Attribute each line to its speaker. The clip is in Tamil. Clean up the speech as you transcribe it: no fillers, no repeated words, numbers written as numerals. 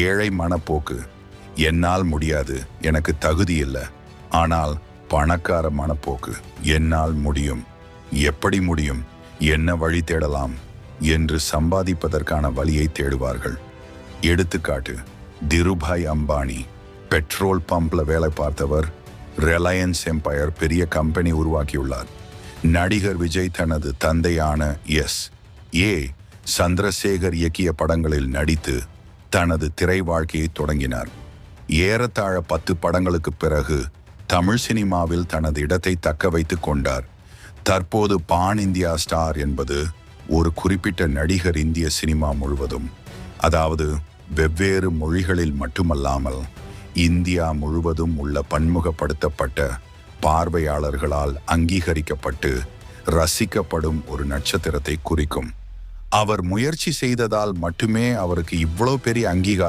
Speaker 1: ஏழை மனப்போக்கு. என்னால் முடியாது, எனக்கு தகுதி இல்லை. ஆனால் பணக்கார மனப்போக்கு. என்னால் முடியும். எப்படி முடியும்? என்ன வழி தேடலாம் என்று சம்பாதிப்பதற்கான வழியை தேடுவார்கள். எடுத்துக்காட்டு, திருபாய் அம்பானி பெட்ரோல் பம்ப்ல வேலை பார்த்தவர். ரிலையன்ஸ் எம்பயர் பெரிய கம்பெனி உருவாக்கியுள்ளார். நடிகர் விஜய் தனது தந்தையான ஏ சந்திரசேகர் இயக்கிய படங்களில் நடித்து தனது திரை வாழ்க்கையை தொடங்கினார். ஏறத்தாழ 10 படங்களுக்கு பிறகு தமிழ் சினிமாவில் தனது இடத்தை தக்க வைத்து கொண்டார். தற்போது பான் இந்தியா ஸ்டார் என்பது ஒரு குறிப்பிட்ட நடிகர் இந்திய சினிமா முழுவதும், அதாவது வெவ்வேறு மொழிகளில் மட்டுமல்லாமல் இந்தியா முழுவதும் உள்ள பன்முகப்படுத்தப்பட்ட பார்வையாளர்களால் அங்கீகரிக்கப்பட்டு ரசிக்கப்படும் ஒரு நட்சத்திரத்தை குறிக்கும். அவர் முயற்சி செய்ததால் மட்டுமே அவருக்கு இவ்வளவு பெரிய அங்கீகாரம்